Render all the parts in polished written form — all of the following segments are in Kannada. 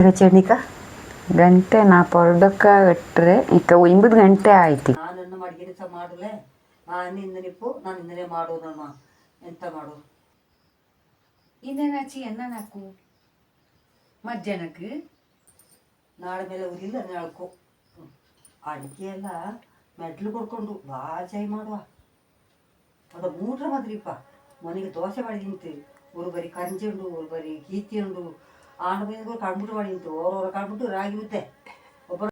ಚೆನ್ನಿಕ ಗಂಟೆ ನಾ ಪೊರ್ಡಕ್ಕ ಇಟ್ಟರೆ ಈಗ 9 ಗಂಟೆ ಆಯ್ತು. ನಾನನ್ನು ಮಡಗಿರಿ ಸಹ ಮಾಡಲೆ ನಿಂದ ನಿಪ್ಪು ನಾನು ಇಂದನೇ ಮಾಡೋದಮ್ಮ ಎಂತ ಮಾಡು ಇನ್ನೇನಾಚಿ ಎನ್ನ ನಾಕು ಮಧ್ಯಾಹ್ನಕ್ಕೆ ನಾಳೆ ಮೇಲೆ ಉರಿಲ್ಲ ನಾಳ್ಕು ಅಡಿಕೆ ಎಲ್ಲ ಮೆಟ್ಲು ಕೊಡ್ಕೊಂಡು ಭಾಳ ಚೈ ಮಾಡುವ ಅದು ಮೂಟ್ರ ಮಾದ್ರಿಪ್ಪ ಮನೆಗೆ ದೋಸೆ ಮಾಡಿ ನಿಂತು ஒரு ಬರಿ ಕಂಜಿ ಉಂಡು ஒரு ಬರಿ ಕೀತಿ ಉಂಡು ಆಂಡ ಬೈದು ಕಡ್ಬಿಟ್ಟು ಮಾಡಿ ನಿಂತು ಅವ್ರವ್ರ ಕಡ್ಬಿಟ್ಟು ರಾಗಿ ಮುದ್ದೆ ಒಬ್ಬರು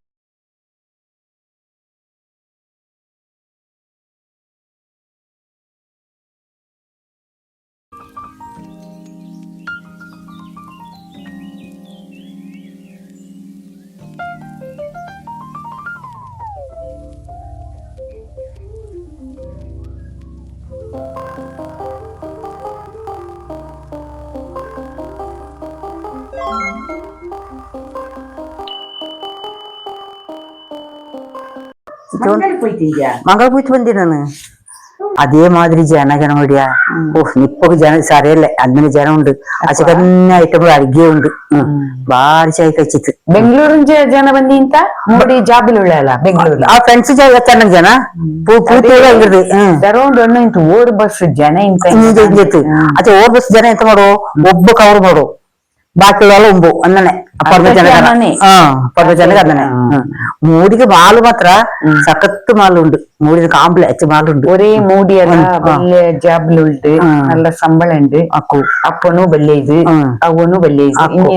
ಮಂಗಳ ಪೋಯ್ತು ಬಂದಿ ನಾನು ಅದೇ ಮಾതിരി ಜನ ನೋಡಿಯಾ ಓಹ್ ನಿಪ್ಪಗೆ ಜನ ಸರಿಯಲ್ಲ അങ്ങനെ ಜನ ಉಂಡು ಆಚೆ ಕನ್ನ ಐಟಮ್ ಅಡಿಗೆ ಉಂಡು ಬಾರಿ ಚೈ ಕಚ್ಚಿತ್ತು. ಬೆಂಗಳೂರಿನ ಜನ ಬಂದಿ ಅಂತ ನೋಡಿ ಜಾಬಿಲ್ ಅಲ್ಲ ಬೆಂಗಳೂರು ಆ ಫ್ರೆಂಡ್ಸ್ ಚೆನ್ನಾಗಿ ಜನ ಪೂರ್ತಿ ಅರೌಂಡ್ ಒಣ್ಣು ಇಂತ ಓರ್ ಬಸ್ ಜನ ಇಂತ ಆಚೆ ಓರ್ ಬಸ್ ಜನ ಎಂತ ಮಾಡೋ ಒಬ್ಬ ಕವರ್ ಮಾಡೋ ಬಾಕಿ ಉಂಬು ಅನ್ನನೆ ಜನಕ್ಕೆ ಅದನ್ನೇ ಮೂಡಿಗೆ ಮಾಲು ಮಾತ್ರ ಸಖತ್ತು ಮಾಲು ಉಂಡು ಮೂಡಿದ ಕಾಂಬ್ಲೆ ಹೆಚ್ಚು ಮಾಲು ಉಂಡು ഒരേ മൂടിയെല്ലാം ജാബിലുണ്ട് നല്ല ശമ്പളം ഉണ്ട് അപ്പനു വലിയ ഇത് അവനു വലിയ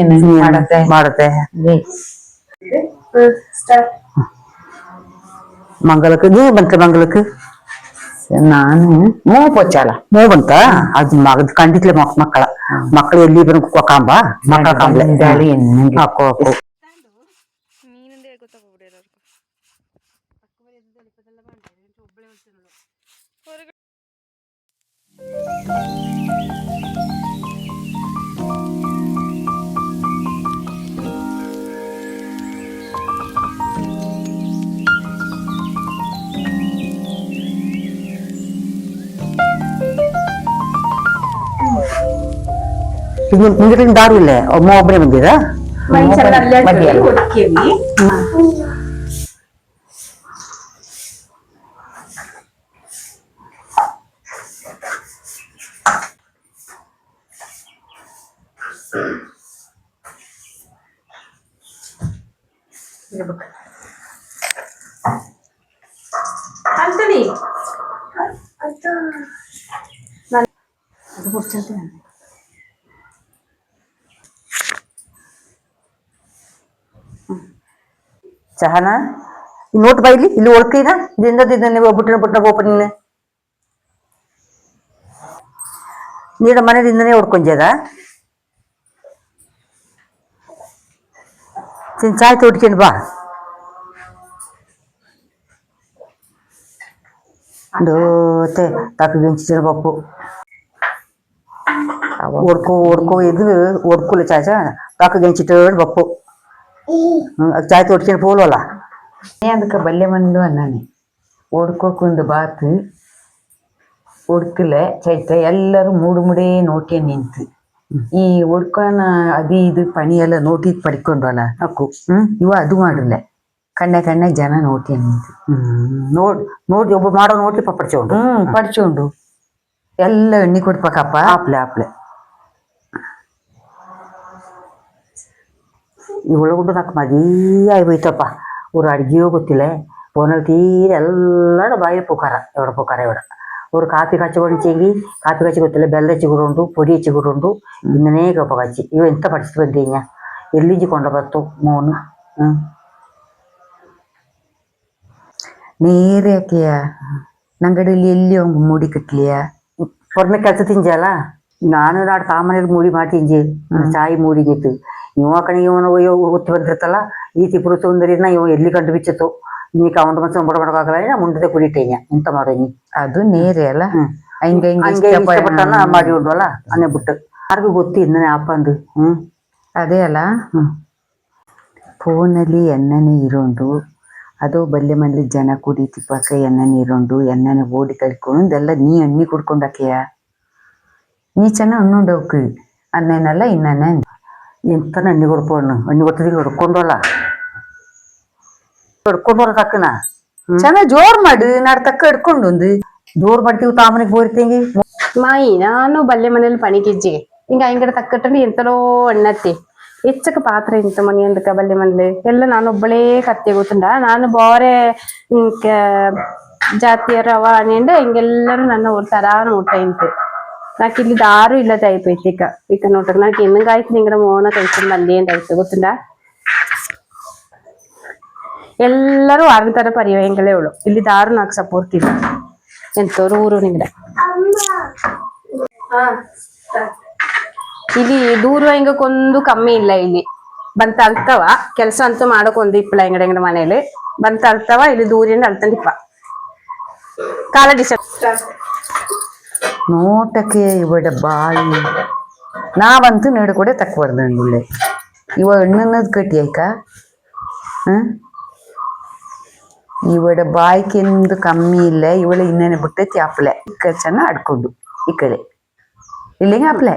ഇത് ഇങ്ങനെ ಮಾಡತ್ತೆ ಮಂಗಳಕ್ಕೆ ನೀ ಬಂತ ಮಂಗಳಕ್ಕೆ ನಾನು ಮೂವ್ ಪೊಚ್ಚಾಲ ಮೂವ್ ಬಂತ ಅದು ಮಗದ ಕಂಡಿತ್ಲೆ ಮಕ್ಕಳು ಎಲ್ಲಿ ಬರ ಕಾಂಬ ಮಕ್ಕಳ ಕಾಂಬ್ಲೆ ಹಾಕೋ ಹಾಕೋ ನಿಂಗೆ ದಾರು ಇಲ್ಲೇ ಒಬ್ಬ ಒಬ್ಬನೇ ಬಂದಿರಾ Anthony. ಚಹನಾ ನೋಟ್ ಬೈಲಿ ಇಲ್ಲಿ ಒಳ್ಕೀನ ದಿಂದ ನೀವು ಬುಟ್ಟಿನ ಓಪನ್ ನೀಡ ಮನೆಯಿಂದನೇ ಹೊಡ್ಕೊಂಜದ ಚಾಯ್ ತೋಡ್ಕೊಂಡು ಬಾ ಡೋತೆ ತಾಕು ಬೆಂಚಿನ ಪಪ್ಪು ಓಡ್ಕೋ ಇದು ಓಡ್ಕೊಲ್ಲ ಚಾಚ ತಾಕು ಬೆಂಚಿಟ್ಟು ಪಪ್ಪು ಚಾಯ್ ತೋಡ್ಕೊಂಡು ಪೋಲಲ್ಲ ಅದಕ್ಕೆ ಬಲ್ಲೆ ಮಂದು ಅನ್ನಾನೆ ಓಡ್ಕೋಕೊಂದು ಬಾತ್ ಒಡ್ಕಲೆ ಚೈತ ಎಲ್ಲರೂ ಮೂಡೆ ನೋಟೆ ನಿಂತು ಈ ಒಡ್ಕೋನ ಅದು ಇದು ಪಣಿ ಎಲ್ಲ ನೋಟಿ ಪಡ್ಕೊಂಡ್ವಲ್ಲ ಅಕ್ಕು ಇವ ಅದು ಮಾಡಲೆ ಕಣ್ಣ ಜನ ನೋಟಿ ನಿಂತು ನೋಡಿ ಒಬ್ಬ ಮಾಡೋ ನೋಟಿ ಪಡ್ಚೋಂಡು ಪಡ್ಚೋಂಡು ಎಲ್ಲ ಎಣ್ಣೆ ಕೊಡ್ಬೇಕಪ್ಪ ಆಪ್ಲೆ ಇವಳಗುಂಡು ನಾಲ್ಕು ಮದುವೆ ಆಗೋಯ್ತಪ್ಪ ಅವ್ರು ಅಡ್ಗೆಯೋ ಗೊತ್ತಿಲ್ಲ ಫೋನಲ್ಲಿ ತೀರ ಎಲ್ಲ ಬಾಯಿ ಪುಕಾರ ಇವಡ ஒரு காப்பி காய்ச்சி கொடிச்சேங்கி காப்பி காய்ச்சி கொத்துல ಬೆಲ್ಲ ಹೆಚ್ಚಿಗುರುಂಡು ಪೊಡಿ ಹೆಚ್ಚಿಗುರುಂಡು ಇನ್ನನೇ ಗಪ್ಪ ಕಾಯ್ಚಿ ಇವ ಎಂತ ಪಡಿಸಿ ಬಂದೀಗ ಎಲ್ಲಿಂಜಿ ಕೊಂಡ ಬತ್ತು ಮೋನು ನೇರೆ ಹಾಕಿಯ ನಂಗಡಿಯಲ್ಲಿ ಎಲ್ಲಿ ಒಂದು ಮೂಡಿ ಕಟ್ಲಿಯ ಹೊರನೆ ಕೆಲಸ ತಿಂಜಲ್ಲ ನಾನು ನಾಡು ಕಾಮನೇಲಿ ಮೂಡಿ ಮಾಡಿ ತಿಂಜಿ ಚಾಯ್ ಮೂಡಿಗಿತ್ತು ಇವ ಕಣಿಗೆ ಇವನು ಒತ್ತಿ ಬಂದಿರ್ತಲ್ಲ ಈ ತಿಪುರು ಸೌಂದರ್ಯನ ಇವ ಎಲ್ಲಿ ಕಂಡು ಬಿಚ್ಚಿತ್ತು ನೀ ಕೌಂಟ್ ಮನ್ಸ ಮಾಡಕ್ಕಾಗಲ್ಲ ಮುಂದೆ ಕುಡಿತೇನೆ ಎಂತ ಮಾಡೋನಿ ಅದು ನೇರೆ ಅಲ್ಲ ಹಂಗೆ ಇಷ್ಟಪಟ್ಟನ ಮಾಡಿ ಉಂಟಲ್ಲ ಅನ್ನೇ ಬಿಟ್ಟು ಯಾರಿಗೂ ಗೊತ್ತಿ ಇನ್ನೇ ಅಪ್ಪಂದು ಅದೇ ಅಲ್ಲ ಫೋನಲ್ಲಿ ಎಣ್ಣನೆ ಇರೋಂಡು ಅದು ಬಲ್ಲೆ ಮನೇಲಿ ಜನ ಕುಡಿ ತಿಪ್ಪಕ್ಕ ಎಣ್ಣನೆ ಇರೋಂಡು ಎಣ್ಣನೆ ಓಡಿ ಕಳ್ಕೊಂಡು ಇದೆಲ್ಲ ನೀ ಎಣ್ಣೆ ಕುಡ್ಕೊಂಡಾಕೆಯ ನೀ ಚೆನ್ನಾಗಿ ಅನ್ನೋಂಡವ್ಕು ಅನ್ನೇನಲ್ಲ ಇನ್ನೇನೆ ಎಂತ ಅಣ್ಣಿ ಕೊಡ್ಪಣ್ಣು ಅಣ್ಣಿ ಕೊಟ್ಟದಿಲ್ಲ ಹೊಡ್ಕೊಂಡಲ್ಲ ಹೊಡ್ಕೊಂಡೋರ ತಕ್ಕನ ಚೆನ್ನಾಗ್ ಜೋರ್ ಮಾಡು ನಾಡ್ ತಕ್ಕ ಹಿಡ್ಕೊಂಡು ಒಂದು ಜೋರ್ ಮಾಡ್ತೀವಿ ತಾಮನಿಗೆ ಬೋರ್ತಿಂಗಿ ಮಾಯಿ ನಾನು ಬಲ್ಲೆ ಮನೇಲಿ ಪಣಿಗಿಜ್ಜಿ ಹಿಂಗ ಹಿಂಗಡ ತಕ್ಕಟ್ಟಂಡು ಎಂತಲೋ ಅಣ್ಣತ್ತಿ ಹೆಚ್ಚಕ ಪಾತ್ರ ಇಂತ ಮನಿ ಅಂದಕ ಬಲ್ಲೆ ಮನೇಲಿ ಎಲ್ಲ ನಾನು ಒಬ್ಬಳೇ ಕತ್ತೆ ಗೊತ್ತುಂಡ ನಾನು ಬಾರೆ ಜಾತಿಯರವ ಅನಿಂಡು ಹಿಂಗೆಲ್ಲರೂ ನನ್ನ ತರಾನ ಊಟ ಇಂತು నాకు ಇಲ್ಲಿ ದಾರು ಇಲ್ಲದ అయిపోయింది ఇక నోటకు నాకు ఎందుకు నింగడ మోన కలిసి మంది ఏంటి అయితే ಗೊತ್ತುಂಟಾ ಎಲ್ಲರೂ ಆರಂತರ ಪರಿವಯಂಗಳೇ ಅವಳು ಇಲ್ಲಿ ದಾರು ನಾಲ್ಕು ಸಪೋರ್ಟ್ ಇಲ್ಲ ಎಂತವ್ರು ಊರು ನಿಂಗಡ ಇಲ್ಲಿ ದೂರ ಹಿಂಗಕ್ಕೊಂದು ಕಮ್ಮಿ ಇಲ್ಲ ಇಲ್ಲಿ ಬಂತ ಅಳ್ತವ ಕೆಲಸ ಅಂತೂ ಮಾಡಕೊಂದು ಇಪ್ಪಲ ಹಿಂಗಡ ಹಿಂಗಡ ಮನೇಲಿ ಬಂತ ಅಳ್ತವ ಇಲ್ಲಿ ದೂರಿಂದ ಅಳ್ತಂದಿಪ್ಪ ಕಾಲ ಡಿಸೈಡ್ ನೋಟಕ್ಕೆ ಇವಡ ಬಾಯಿ ನಾವಂತೂ ನಡು ಕೂಡ ತಕ್ಬಾರ್ದು ಒಳ್ಳೆ ಇವ ಹಣ್ಣನ್ನದ್ ಕಟ್ಟಿ ಆಯ್ಕ ಇವಡ ಬಾಯಿಗೆ ಎಂದು ಕಮ್ಮಿ ಇಲ್ಲ ಇವಳ ಇನ್ನೇನೆ ಬಿಟ್ಟೈತಿ ಆಪ್ಲೆ ಇಕ್ಕ ಚೆನ್ನ ಆಡ್ಕೊಂಡು ಈ ಕಡೆ ಇಲ್ಲಿಗೆ ಆಪ್ಲೆ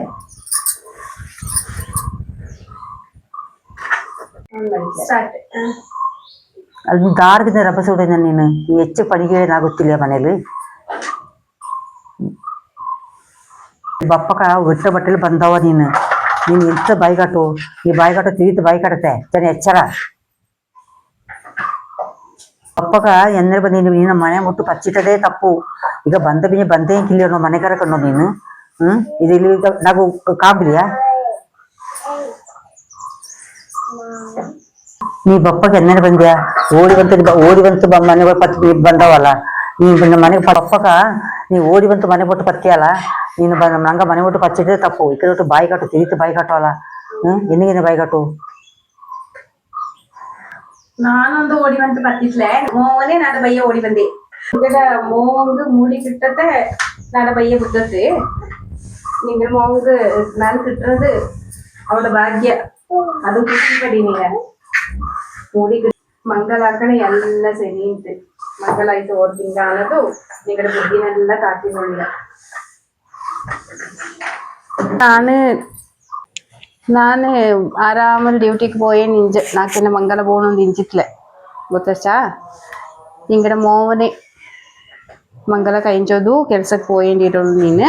ಅಲ್ಲಿ ದಾರ್ಗಿದ ರಭಸ ಹೊಡೆದ ನೀನು ಹೆಚ್ಚು ಪಡಿಗೆ ಏನಾಗುತ್ತಿಲ್ಲ ಮನೇಲಿ ಬಪ್ಪಕ ಹೊಟ್ಟೆ ಬಟ್ಟೆಲಿ ಬಂದವ ನೀನು ಎಂತ ಬಾಯಿಗಾಟು ಈ ಬಾಯಿಗಾಟು ತಿರಿತು ಬಾಯಿ ಕಡತೆ ಜನ ಎಚ್ಚರ ಬಪ್ಪಕ ಎಂದ್ರೆ ಬಂದಿ ನೀನು ಮನೆ ಮುಟ್ಟು ಪಚ್ಚಿಟ್ಟದೇ ತಪ್ಪು ಈಗ ಬಂದೇ ಕಿಲ್ಲಿ ಅನ್ನೋ ಮನೆ ಕರಕಣ್ಣೋ ನೀನು ಇದು ಇಲ್ಲಿ ನಾವು ಕಾಬ್ಲಿಯಾ ನೀ ಬಪ್ಪಗೆ ಎನ್ನೆ ಬಂದ್ಯಾ ಓಡಿ ಬಂತು ಮನೆ ಪತ್ತಿ ಬಂದವಲ್ಲ ನೀನು ಮನೆಗೆ ಬಪ್ಪಕ ನೀ ಓಡಿ ಬಂತು ಮನೆ ಬಿಟ್ಟು ಪತ್ತಿಯಲ್ಲ ನೀನು ನಂಗ ಮನೆ ಬಿಟ್ಟು ಪಚ್ಚಿಟ್ಟೇ ತಪ್ಪು ಈ ಕಡೆ ಬಾಯಿ ಕಾಟು ತಿರಿತು ಬಾಯಿ ಕಾಟುವಲ್ಲ ಎನ್ನಿಗೇನೆ ಬಾಯಿ ಕಾಟು ನಾನೊಂದು ಓಡಿ ಬಂತು ಪತ್ತಿತ್ಲೆ ಮೋನೆ ನಾಡ ಬಯ್ಯ ಓಡಿ ಬಂದೆ ఇక్కడ మోంగ్ మూడి கிட்டতে நட பைய புத்தத்து நீங்க மோங்கு நான் கிட்டுறது அவளோட ಭಾಗ್ಯ ಅದು ಖುಷಿ ಪಡಿ ನೀಗ ಮೂಡಿ ಮಂಗಲ ಹಾಕಣೆ ಎಲ್ಲ ಸರಿ ಇಂತು ಮಂಗಲ ಆಯ್ತು ಓಡ್ತಿಂಗ ಅನ್ನೋದು ನಿಗಡ ಬುದ್ಧಿನೆಲ್ಲ ಕಾಟಿ ನೋಡಿದ ನಾನು ಆರಾಮಲ್ಲಿ ಡ್ಯೂಟಿಗೆ போயே ನಿಂಜ ನಾಕೆನ ಮಂಗಲ ಬೋಣೊಂದು ಇಂಚಿತ್ಲೆ ಗೊತ್ತಚ್ಚಾ ನಿಂಗಡ ಮೋವನೆ ಮಂಗಲ ಕೈಂಚೋದು ಕೆಲ್ಸಕ್ಕೆ போయేಂಡಿರೋಳು ನೀನು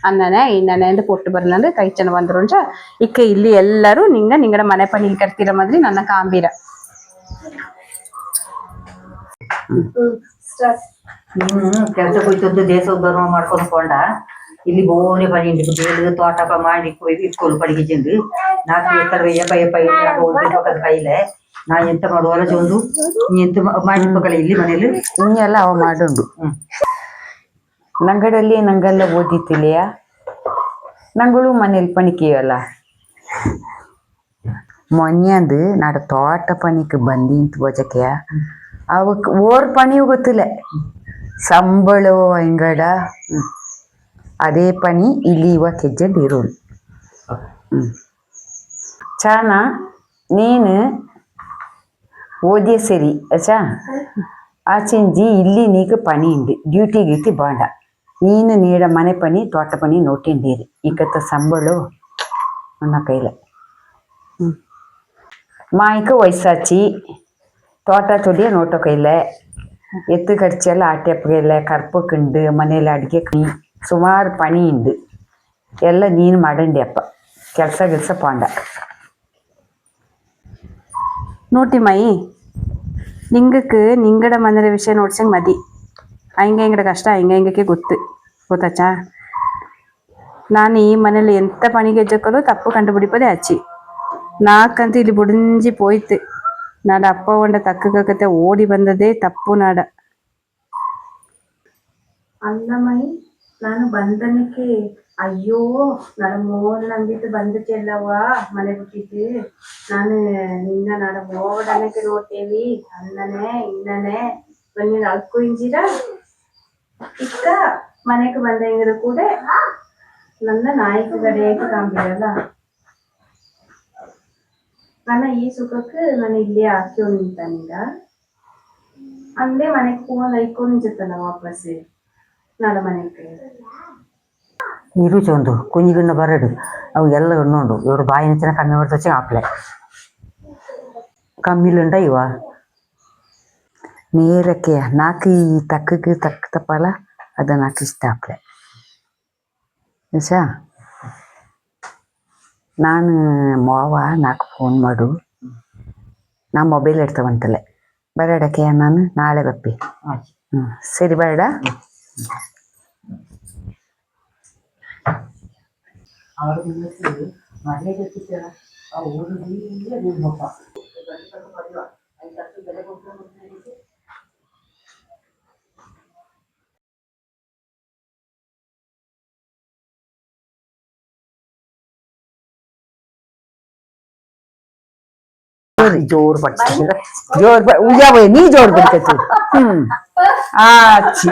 ಅನ್ನನೆ ಇನ್ನನೆ ಅಂತ ಪೊಟ್ಟು ಬರ್ಲಂದ್ರೆ ಕೈ ಚೆನ್ನ ಬಂದ್ರುಂಚ ಇಕ್ಕ ಇಲ್ಲಿ ಎಲ್ಲರೂ ನಿಂಗಡ ಮನೆ ಪನಿ ಕರ್ತಿರ ಮಾದ್ರಿ ನನ್ನ ಕಾಂಬೀರ ಕೆಲ್ಸಕ್ಕೆ ಹೋಯ್ತದ್ದು ದೇಶ ಧರ್ಮ ಮಾಡ್ಕೊಂಡು ಕೊಂಡ ಇಲ್ಲಿ ಬೋನೆ ಪನಿ ಬೇಡ ತೋಟಪ ಮಾಡಿ ಇಟ್ಕೊಂಡು ಪಡಿಗಿಂದು ನಾಲ್ಕು ಎತ್ತರ ಎಪ್ಪ ಕೈಲೆ ನಾ ಎಂತ ಮಾಡುವಲ್ಲ ಜೊಂದು ನೀ ಎಂತ ಮಾಡಿರ್ಬೇಕಲ್ಲ ಇಲ್ಲಿ ಮನೇಲಿ ಇನ್ನೆಲ್ಲ ಅವ ಮಾಡುಂಡು ನಂಗಡಲ್ಲಿ ನಂಗೆಲ್ಲ ಓದಿತ್ತಿಲೆಯ ನಂಗಳು ಮನೇಲಿ ಪಣಿಕೆಯಲ್ಲ ಮೊನ್ನೆಂದು ನಾಡ ತೋಟ ಪಣಿಗೆ ಬಂದಿಂತು ಬಜಕ್ಕೆ ಅವಕ್ಕೆ ಓರ್ ಪಣಿಯೂ ಗೊತ್ತಿಲ್ಲ ಸಂಬಳ ಹಿಂಗಡ ಅದೇ ಪಣಿ ಇಲ್ಲಿ ಇವಾಗ ಹೆಜ್ಜೆಡ್ ಇರೋಳು ಚಾನ ನೀನು ಓದಿಯ ಸರಿ ಅಚ್ಚಾ ಆಚೆಂಜಿ ಇಲ್ಲಿ ನೀಗ ಪಣಿ ಉಂಡು ಡ್ಯೂಟಿ ಗೀಟಿ ಬಾಂಡ ನೀನು ನೀಡ ಮನೆ ಪಣಿ ತೋಟ ಪಣಿ ನೋಟಿಂಡೀರಿ ಈಕತ್ತ ಸಂಬಳು ನನ್ನ ಕೈಲ ಮಾಯಿಕ ವಯಸ್ಸಾಚಿ ತೋಟ ತೊಡಿಯ ನೋಟೋ ಕೈಲ ಎತ್ತು ಕಡ್ಚೆಲ್ಲ ಆಟೆಪ್ಪಗೆಲ್ಲ ಕರ್ಪಕ್ಕುಂಡು ಮನೇಲಿ ಅಡುಗೆ ಸುಮಾರು ಪಣಿ ಉಂಡು ಎಲ್ಲ ನೀನು ಮಾಡಂಡಿ ಅಪ್ಪ ಕೆಲಸ ಪಾಂಡ ನೋಟಿ ಮಾಯಿ ನಿಂಗಕ್ಕೆ ನಿಂಗಡ ಮನೆಯ ವಿಷಯ ನೋಡ್ಸಂಗ್ ಮದಿ ಹಿಂಗಡ ಕಷ್ಟ ಹಿಂಗಕ್ಕೆ ಗೊತ್ತಾಚಾ ನಾನು ಈ ಮನೇಲಿ ಎಂತ ಪಣಿಗೆ ಹೆಜ್ಜಕ್ಕಲು ತಪ್ಪು ಕಂಡುಬಿಡಿಪದೆ ಹಚ್ಚಿ ನಾಕಂತ ಇಲ್ಲಿ ಬುಡಿಂಜಿ ಪೋಯ್ತು ನಾಡ ಅಪ್ಪ ಒಂಡ ತಕ್ಕಕತೆ ಓಡಿ ಬಂದದೇ ತಪ್ಪು ನಾಡ ಅಲ್ಲ ಮೈ ನಾನು ಬಂದನಕ್ಕೆ ಅಯ್ಯೋ ನನ್ನ ಮೋಡ್ ನಂಬಿಟ್ಟು ಬಂದಕ್ಕೆಲ್ಲವ ಮನೆ ಬಿಟ್ಟಿದ್ದು ನಾನು ನಿನ್ನ ನಡ ಮೋಡನಕ್ಕೆ ನೋಡ್ತೇವಿ ಅನ್ನನೆ ಇನ್ನನೆ ಬನ್ನಿ ಅಲ್ಕು ಇಂಜಿರ ಇಕ್ಕ ಮನೆಗೆ ಬಂದ ಹೆಂಗರು ಕೂಡ ನನ್ನ ನಾಯಕ ಗಡೆಯಕ್ಕೆ ಕಾಂಬಿರಲ್ಲ ನನ್ನ ಈ ಸುಖಕ್ಕೆ ನಾನು ಇಲ್ಲಿ ಹಾಕಿ ನಿಂತಾನೀಗ ಅಂದೇ ಮನೆಗೆ ಪೋನ್ ಐಕೊಂಡು ನಿಂತಿರ್ತಾನ ವಾಪಸ್ ನಾಡ ಮನೆಗೆ ನೀರು ಚೊಂದು ಕುಂಜಿಗಿನ್ನ ಬರಡು ಅವು ಎಲ್ಲ ಉಣ್ಣುಂಡು ಇವರು ಬಾಯಿ ನಚ್ಚಿನ ಕಮ್ಮಿ ಮಾಡ್ತೊಚ್ಚೆ ಆಪ್ಲೆ ಕಮ್ಮಿಲುಂಡ ಇವ ನೇರಕ್ಕೆ ನಾಲ್ಕು ಈ ತಕ್ಕಗೆ ತಕ್ಕ ತಪ್ಪಲ್ಲ ಅದು ನಾಲ್ಕು ಇಷ್ಟ ಆಪ್ಲೆ ನಿಜ ನಾನು ಮಾವ ನಾಲ್ಕು ಫೋನ್ ಮಾಡು ನಾ ಮೊಬೈಲ್ ಇಡ್ತಾವಂತಲೆ ಬರಡಕ್ಕೆ ನಾನು ನಾಳೆ ಬಪ್ಪಿ ಸರಿ ಬರಡ ಅವರು ಮನೆ ಗೊತ್ತಿಲ್ಲ ಆ ಊರು ನಿಮ್ಮಪ್ಪ जोर पड़ता जोर उजा भाई नहीं जोर पड़ते अच्छी